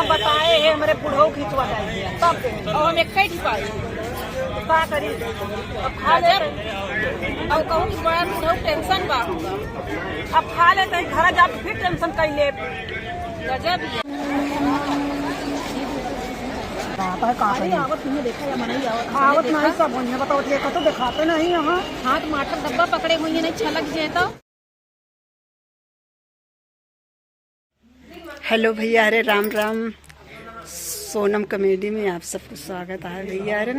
बताए है हमारे बुढ़ऊ खिंचवा जाएंगे तब और हम एक ही पाई का करी अब खा ले और कहूँ कि बड़ा बुढ़ऊ टेंशन बा अब खा ले तो घर जा फिर टेंशन कर ले गजब आवत नहीं देखा या नहीं आवत नहीं सब बताओ तो दिखाते नहीं यहाँ हाथ माटर डब्बा पकड़े हुए नहीं छलक जाए तो। हेलो भैया, अरे राम राम। सोनम कॉमेडी में आप सबको स्वागत है भैया। अरे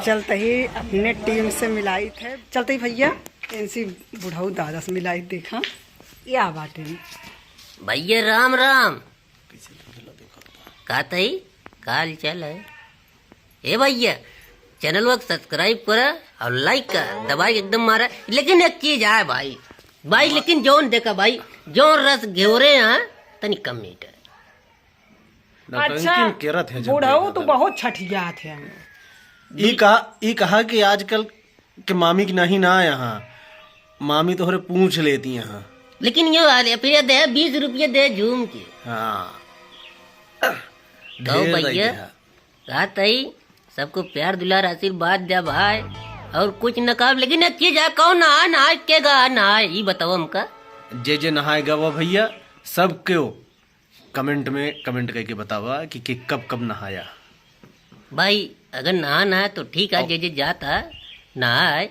चलते ही अपने टीम से मिलाई थे, चलते ही भैया इनसी बुढ़ाऊ दादा से मिलाई देखा या बाटे भैया राम राम। कहते ही काल चल है ए भैया, चैनल को सब्सक्राइब करा और लाइक का दबाई एकदम मारा। लेकिन एक चीज है भाई लेकिन जोन देखा भाई जोन रस घेरे हैं तनी कम मीटर। अच्छा बुढ़ऊ तो बहुत छठिया थे। ई कहा कि आजकल के मामी की नहीं ना यहाँ मामी तो पूछ लेती यहाँ। लेकिन ये वाले फिर दे 20 रुपये दे झूम के। हाँ तो भैया कहते ही सबको प्यार दुलार आशीर्वाद दे भाई और कुछ न कहा। लेकिन एक चीज है कौन नहा के गा नहाए ये बताओ हमका। जे नहाएगा वो भैया सबको कमेंट में कमेंट करके बतावा कि कब नहाया भाई। अगर नहाना है तो ठीक है, जे जाता नहाए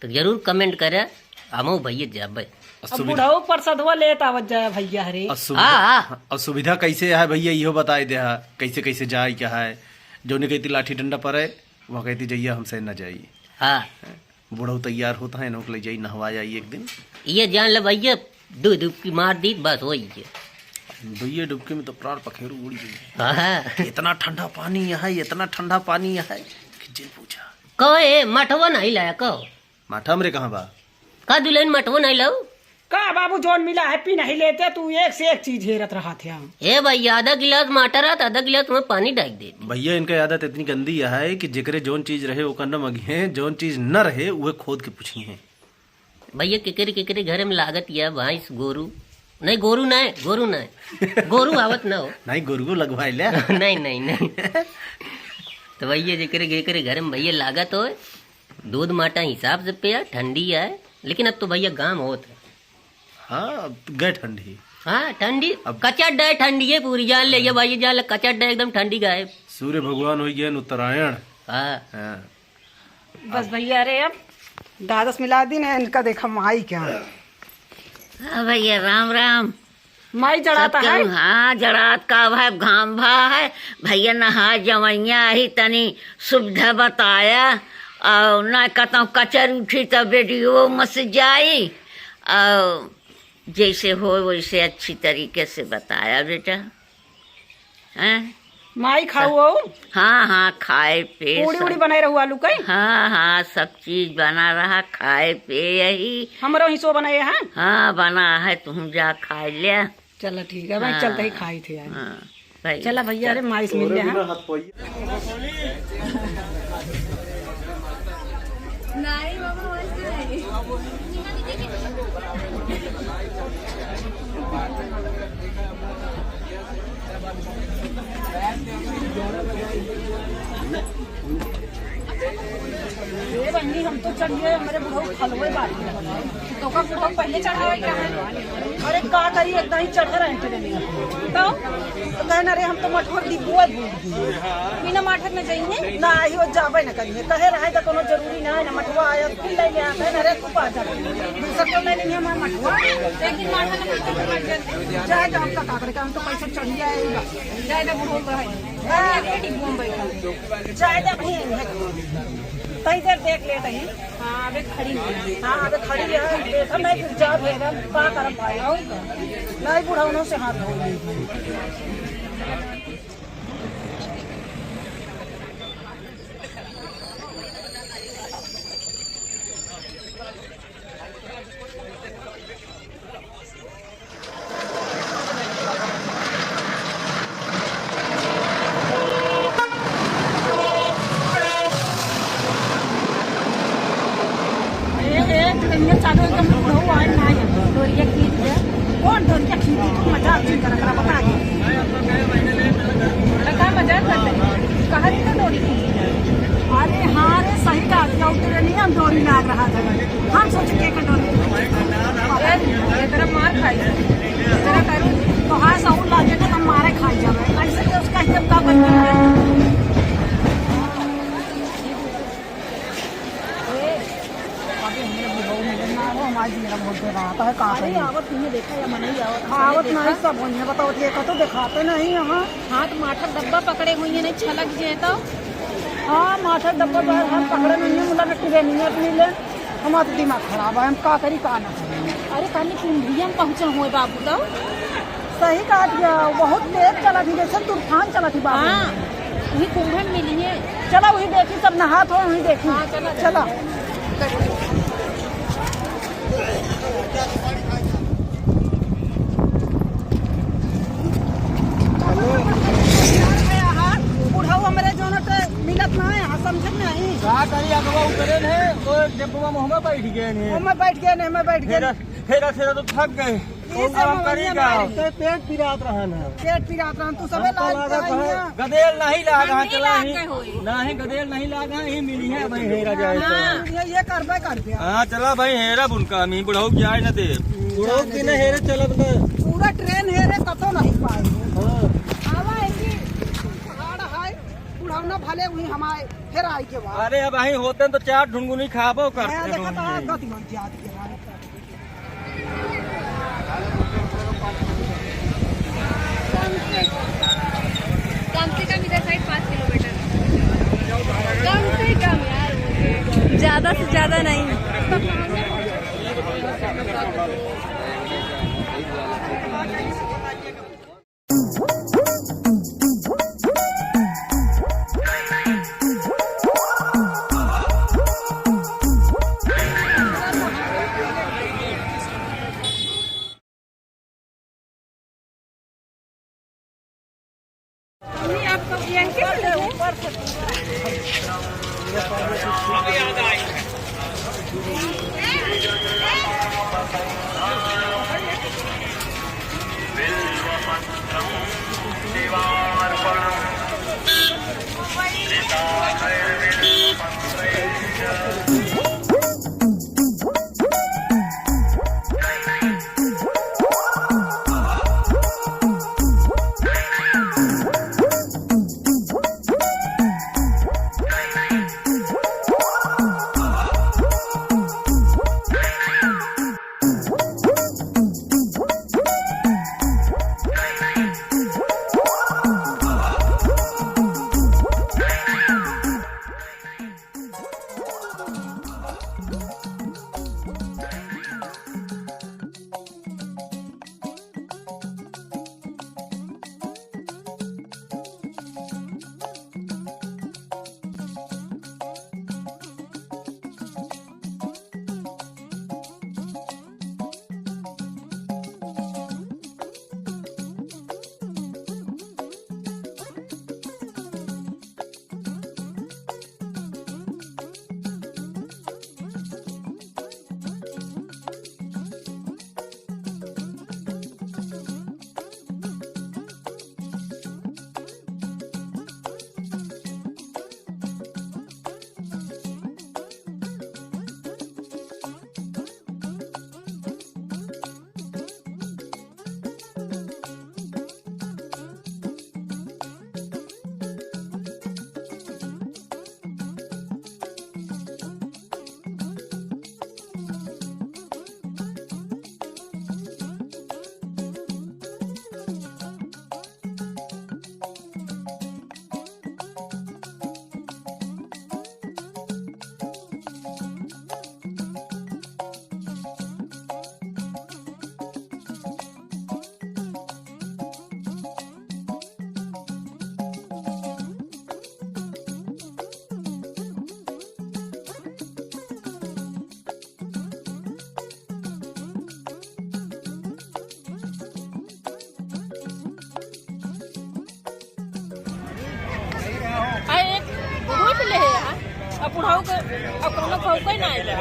तो जरूर कमेंट करे हमो भैया जाबे। बुढ़ऊ पर सदवा लेता आवत जाए भैया। हरे और सुविधा कैसे है भैया इहो बताए दे कैसे कैसे जाए क्या है। जो ने कहती लाठी डंडा पर है वह कहती जइया हमसे न जाइए। हाँ बुढ़ऊ तैयार होता है नौक ले जाई नहवा जाइए एक दिन। ये जान ले भैया दो डुबकी मार दी बस हो भैया डुबकी में तो प्राण पखेरु उड़ गई। हाँ इतना ठंडा पानी है इतना ठंडा पानी है कि जिन पूछा। कहो मठवा नहीं लाया कहो माठा हमरे कहाँ बा का दुल्हन मठवा नहीं लाओ का बाबू जोन मिला है पी नहीं लेते तू एक से एक चीज हेरत रहा थे। ए भैया आधा गिलास माटर रहा आधा गिलास तुम्हें पानी डाल दे। भैया इनका आदत इतनी गंदी है कि जेकरे जोन चीज रहे वो करना मगी है, जोन चीज न रहे वह खोद के पूछी है। भैया केकरे घर में लागत या भैंस गोरू नहीं गोरू आवत ना हो नहीं गोरू लगवाए ले नहीं तो भैया जेकरे घर में भैया लागत हो दूध माटा हिसाब से पे ठंडी है। लेकिन अब तो भैया गांव होत है। हाँ गए ठंडी। हाँ ठंडी अब कचट है ठंडी है पूरी जान ले ये भैया जान ले कचट है एकदम ठंडी गायब। सूर्य भगवान हो गए उत्तरायण। हाँ बस भैया अरे अब दादा से मिला दी ना इनका देखा माई क्या। हाँ भैया राम राम। माई जड़ाता है। हाँ जड़ात का भाई घाम भा है भैया नहा जमैया ही तनी सुविधा बताया और न कहता कचर उठी तो वीडियो मस जाई और जैसे हो वैसे अच्छी तरीके से बताया बेटा। हैं माई खाओ हाँ खाए पे पूड़ी बनाए रहू आलू के। हाँ सब चीज बना रहा खाए पे यही हमारो हिस्सो बनाए हैं। हाँ बना है तुम जा खा लिया। चलो ठीक है भाई चलते ही खाई थे यार। हाँ भाई चला भैया अरे माई से मिल ले। हम तो चढ़िए हमारे बुढ़ऊ खलवे बात तो का बुढ़ऊ पहले चढ़ावे क्या है। अरे अरे का करी एकदम ही चढ़े रहे ट्रेन तो कहना रे हम तो मठोर डिब्बुआ भूल गए बिना माठक में जाइए ना आई हो जाबे ना करिए कहे रहे तो कोनो जरूरी ना है ना मठवा आया फिर ले ले आते ना रे तू पा जा दूसरा को ले नहीं हम मठवा एक दिन माठक में जाए तो हम का काकरे का हम तो पैसे चढ़ जाएगा जाए तो बोल रहे हैं डिब्बुआ में बैठा जाए तो भी तई देर देख ले तई हां अबे खड़ी है हां अबे खड़ी है देखा मैं फिर जा भेगा का करम भाई नहीं बुढ़ाउनों से हाथ धो ली चालू एकदम बुढ़ऊ आए ना डोरिया खींच दे कौन डोरिया खींच तू मजा अच्छी तरह बता के क्या मजाक करते कहा नहीं था डोरी खींच अरे हाँ रे सही कहा क्या उतरे नहीं हम डोरी लाग रहा था हम सोच के डोरी तेरा मार खाई तेरा करूँ तो हाँ सहूर लागे तो हम मारे खाई जाए ऐसे तो उसका एकदम का बन गया मेरा बहुत देर आता है कहाँ पे आवत नहीं देखा या मन ही आवत नहीं सब होने बताओ ये तो दिखाते नहीं यहाँ हाथ माठा डब्बा पकड़े हुई है नहीं छलक जाए तो हाँ माठा डब्बा बाहर हाथ पकड़े नहीं है मुला ट्रेन नहीं अपनी ले हमारा दिमाग खराब है हम का करी का ना अरे कल कुंभिया में पहुँचे हुए बाबू तो सही कहा दिया बहुत तेज चला थी जैसे तूफान चला थी बाबू वही कुंभ में मिली है चला वही देखी सब नहा थो वही देखी चला बुढ़ाऊ हमारे जो मिलत ना है समझ नहीं का करी अगवा उतरे है तो डिब्बा में हम बैठ गए नहीं हम बैठ गए नहीं मैं बैठ गए फेरा फेरा तो थक गए पेट पिरात रहा ना पेट पिरात रहा तू सबे गदेल नहीं लागा चला नहीं गदेल नहीं लागा ही मिली है भाई हेरा जाए ये करबे कर दिया हां चला भाई हेरा बुनका मी बुढ़ाऊ की आए न दे बुढ़ाऊ की न हेरे चलब न पूरा ट्रेन हेरे कतो नहीं पाए हां आवा ऐसी पहाड़ है बुढ़ाऊ ना भले हुई हमारे फिर आई के बाद अरे अब અહીં होते तो चार ढुंगुनी खाबो करते देखा था गति मन याद के कम से कम इधर साइड 5 किलोमीटर कम से कम यार ज्यादा से ज्यादा नहीं बुढ़ाऊ के अब कोनो भौके ना आइला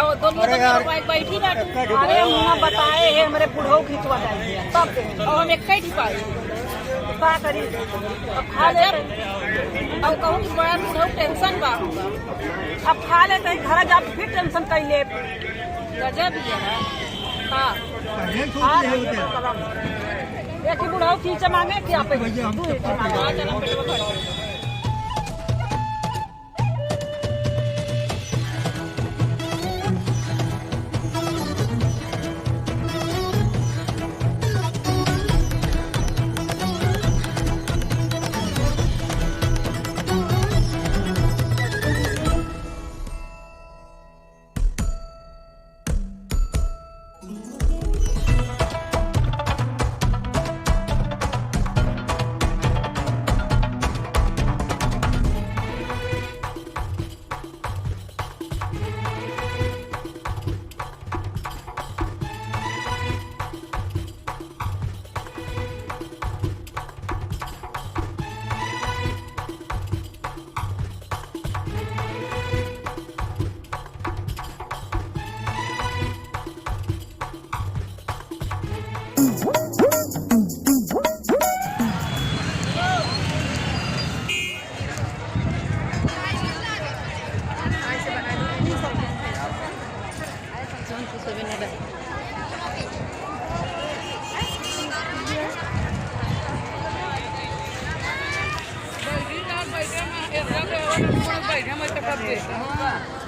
और दोनों तो बाइक बैठी बाटे अरे हम बताए हे हमरे बुढ़ाऊ खिंचवा जाइए तब और हम एक ही पाई का करी अब खा ले अब कहूँ कि बड़ा बुढ़ाऊ टेंशन बा अब खा ले तो घर जा फिर टेंशन कर ले गजब ही है हाँ एक ही बुढ़ाऊ खींचे मांगे कि आप जन्म पेट में बैठा मैं बैठा मैं